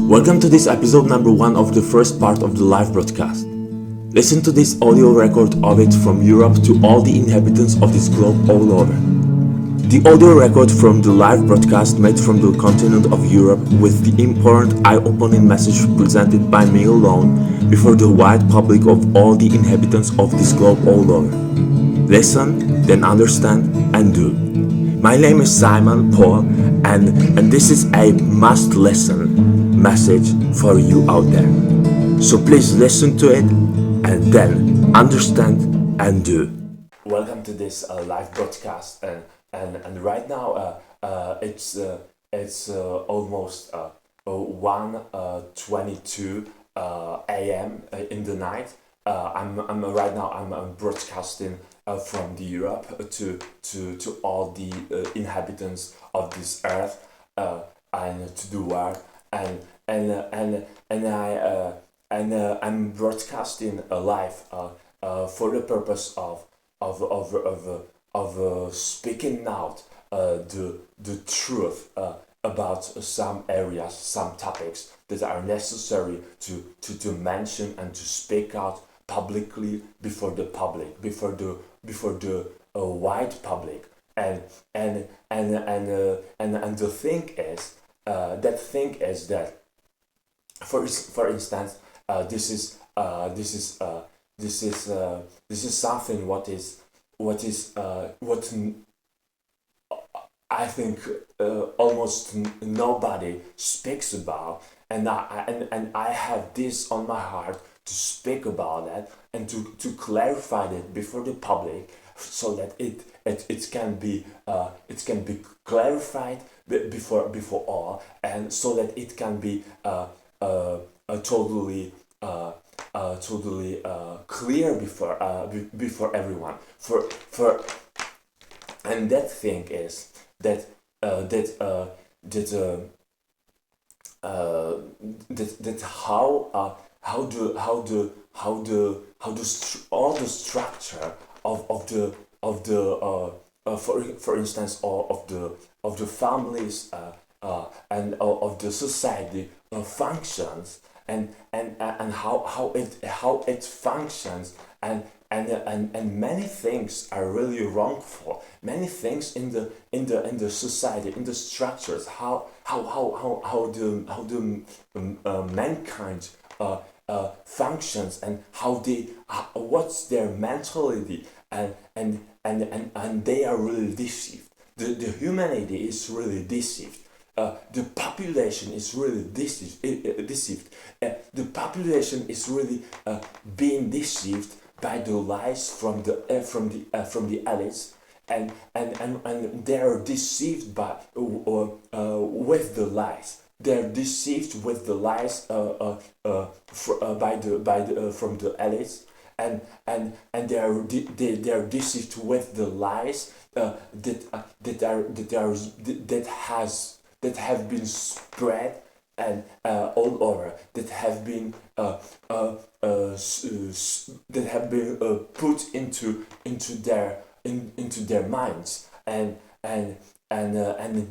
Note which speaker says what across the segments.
Speaker 1: Welcome to this episode number 1 of the first part of the live broadcast. Listen to this audio record of it from Europe to all the inhabitants of this globe all over. The audio record from the live broadcast made from the continent of Europe with the important eye-opening message presented by me alone before the wide public of all the inhabitants of this globe all over. Listen, then understand and do. My name is Simon Paul and this is a must-listen message for you out there. So please listen to it and then understand and do. Welcome to this live broadcast and right now it's almost 1:22 a.m. In the night. I'm right now I'm broadcasting from the Europe to all the inhabitants of this earth and to the world I'm broadcasting live for the purpose of speaking out the truth about some areas, some topics that are necessary to mention and to speak out publicly before the public, before the wide public, and the thing is that for instance this is something what I think almost nobody speaks about, and I have this on my heart to speak about that and to clarify that before the public, so that it can be clarified before all, and so that it can be totally clear before everyone. And that thing is that all the structure of for instance of the families and of the society functions and how it functions, and many things are really wrongful. Many things in the society, in the structures, how the mankind functions, and what's their mentality, and they are really deceived. The humanity is really deceived. The population is really deceived. The population is really being deceived by the lies from the elites, and they are deceived by with the lies. They're deceived with the lies from the elites, and they are deceived with the lies that have been spread and all over, that have been put into their minds, and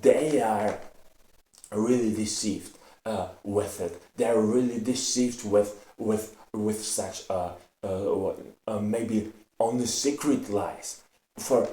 Speaker 1: they are really deceived with it. They are really deceived with such maybe only secret lies. For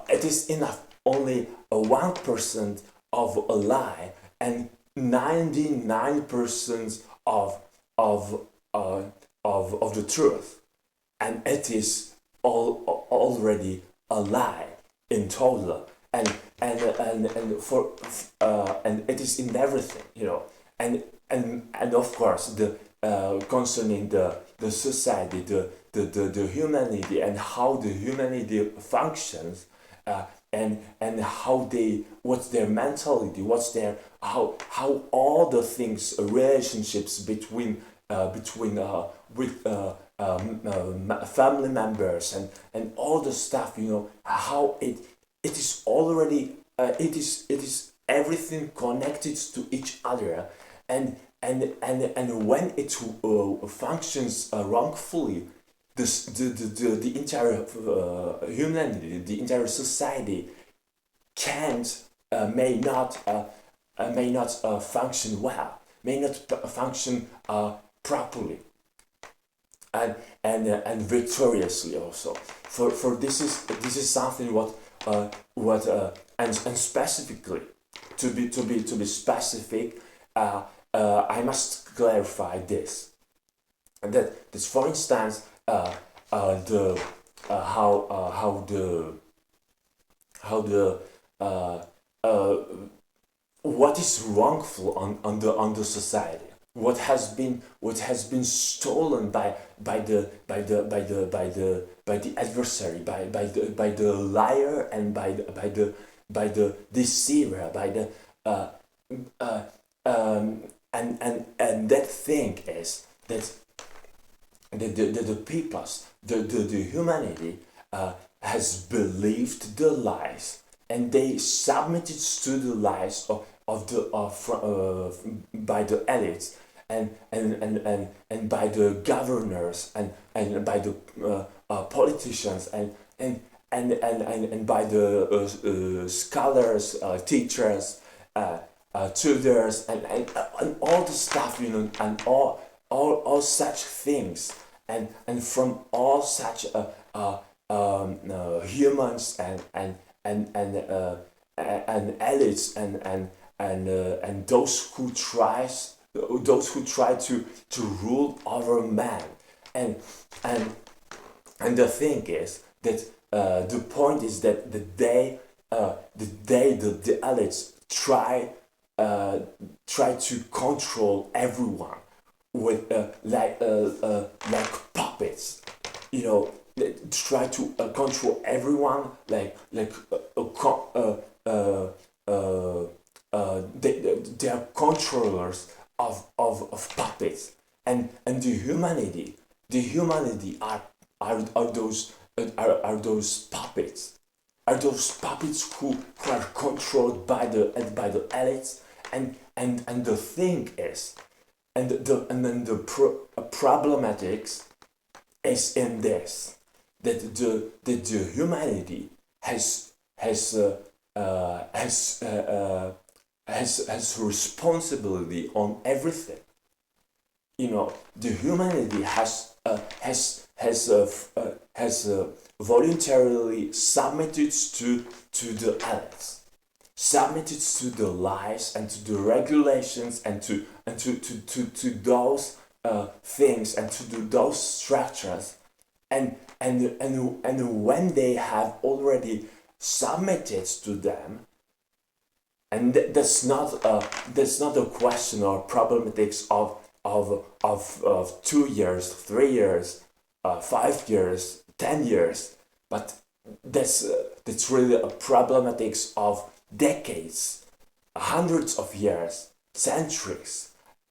Speaker 1: it is enough only 1% of a lie and 99% of the truth, and it is already a lie in total, and it is in everything, and of course the concerning the society, the humanity, and how the humanity functions, and how what's their mentality, what's their how all the things, relationships between family members and all the stuff, how it is already it is everything connected to each other, and when it functions wrongfully, the entire humanity, the entire society may not function well. function properly and victoriously also. For this is something and specifically to be specific, I must clarify this, that for instance the how the what is wrongful on the society, what has been stolen by the adversary, by the liar, and by the deceiver, by the and that thing is that the peoples, the humanity has believed the lies, and they submitted to the lies by the elites and by the governors and by the politicians and by the scholars, teachers, tutors, and all the stuff, and all such things, and from all such humans and elites and those who try to rule over man, and the thing is that the point is that the elites try to control everyone with like puppets, they try to control everyone they are controllers of puppets, and the humanity are those puppets, who are controlled by the elites, and the thing is, and then the problematics is in this, that the humanity has responsibility on everything. The humanity has voluntarily submitted to the elites, submitted to the lies and to the regulations and to those things and to those structures, and when they have already submitted to them, and that's not a question or problematics of 2 years, 3 years, 5 years, 10 years, but that's really a problematics of decades, hundreds of years, centuries,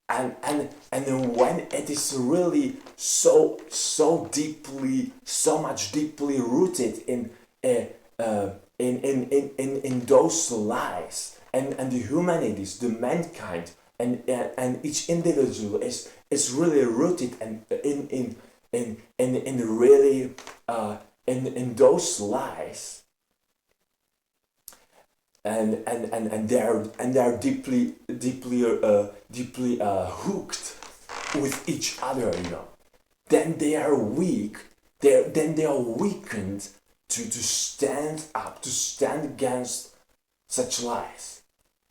Speaker 1: and when it is really so much deeply rooted in those lies, and the humanities, the mankind, and each individual is really rooted and in really in those lies, and they are deeply hooked with each other, then they are weak. Then they are weakened to stand up, to stand against such lies.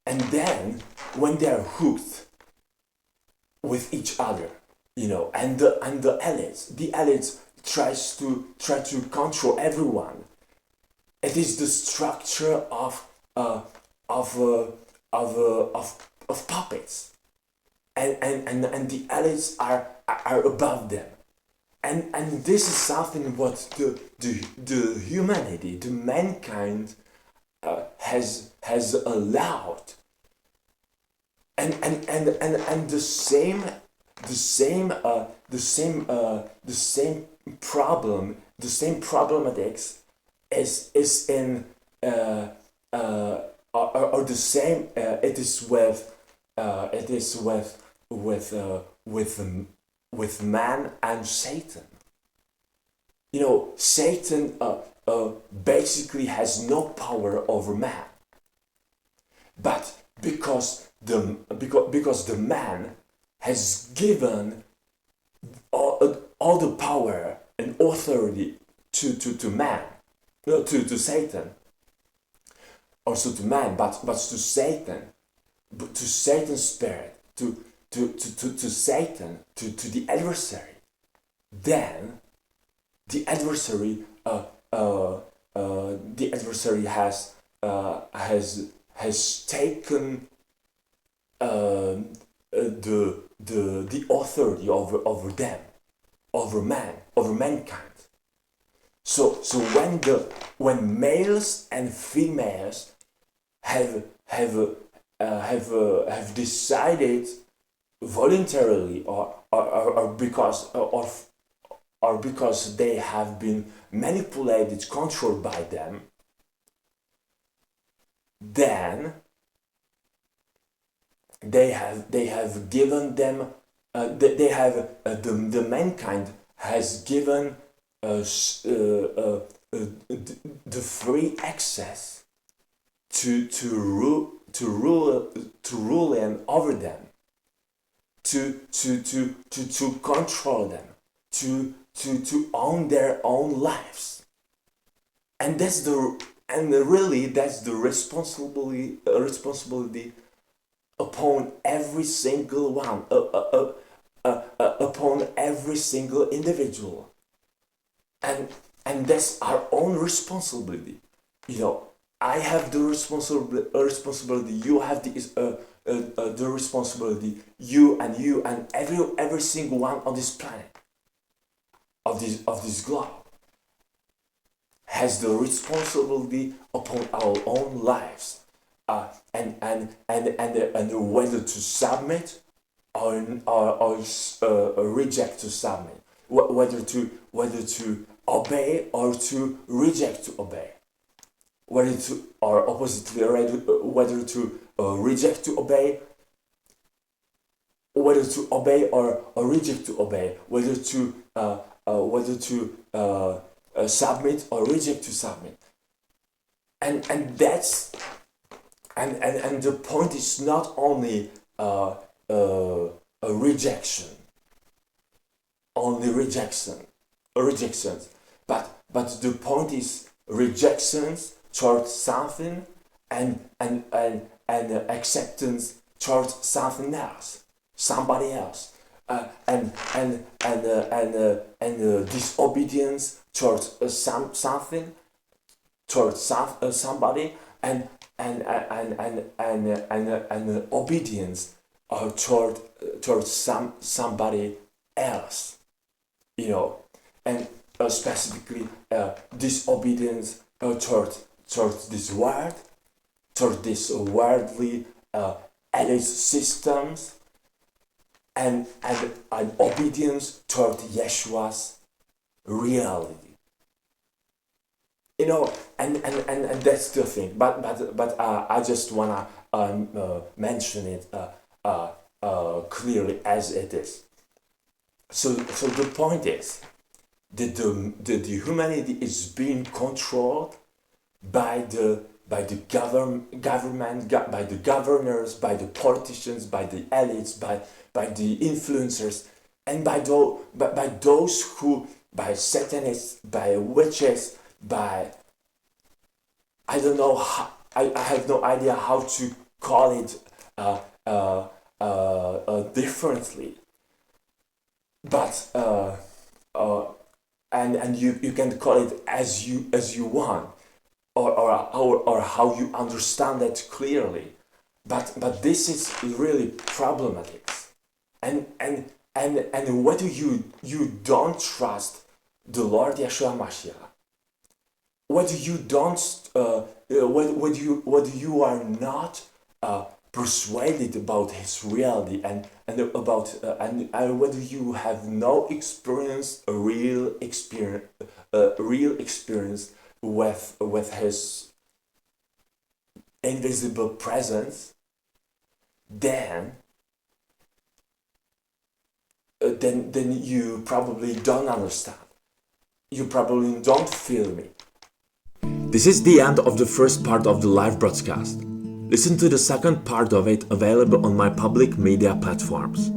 Speaker 1: And then when they are hooked with each other, and the elites try to control everyone. It is the structure of puppets, and the elites are above them, and this is something what the humanity, the mankind, has allowed, and the same problem, the same problematics is in or the same it is with man and Satan. Satan basically has no power over man, but because because the man has given all the power and authority to man, no, to Satan, also to man, but to Satan, to Satan's spirit, to Satan, to the adversary. Then the adversary has taken the authority over them, over mankind. So when males and females have decided voluntarily or because they have been manipulated, controlled by them, then they have given them the mankind has given the free access to rule and over them, to control them, to own their own lives, and that's the responsibility upon every single one, upon every single individual, and that's our own responsibility. I have the responsibility. You have the responsibility. You and every single one on this planet, of this globe, has the responsibility upon our own lives, and whether to submit or reject to submit, whether to obey or to reject to obey, whether to, or oppositely, whether to reject to obey, whether to obey or reject to obey, whether to submit or reject to submit, and that's and the point is not only a rejections, but the point is rejections towards something and acceptance towards something else, somebody else, and disobedience towards something, towards somebody, and obedience towards somebody else, and specifically disobedience towards this world, towards this worldly elite systems, and obedience toward Yeshua's reality. And that's the thing. But I just wanna mention it clearly as it is. So the point is that the humanity is being controlled by the government, by the governors, by the politicians, by the elites, by the influencers, and by those who, by Satanists, by witches, by, I don't know how, I have no idea how to call it differently, but and you can call it as you want, or how you understand that clearly, but this is really problematic, and whether you don't trust the Lord Yeshua Mashiach, whether you don't, whether you are not persuaded about His reality, and about and whether you have no experience, a real experience with His invisible presence, then you probably don't understand. You probably don't feel me.
Speaker 2: This is the end of the first part of the live broadcast.
Speaker 1: Listen to the second part of it available on my public media platforms.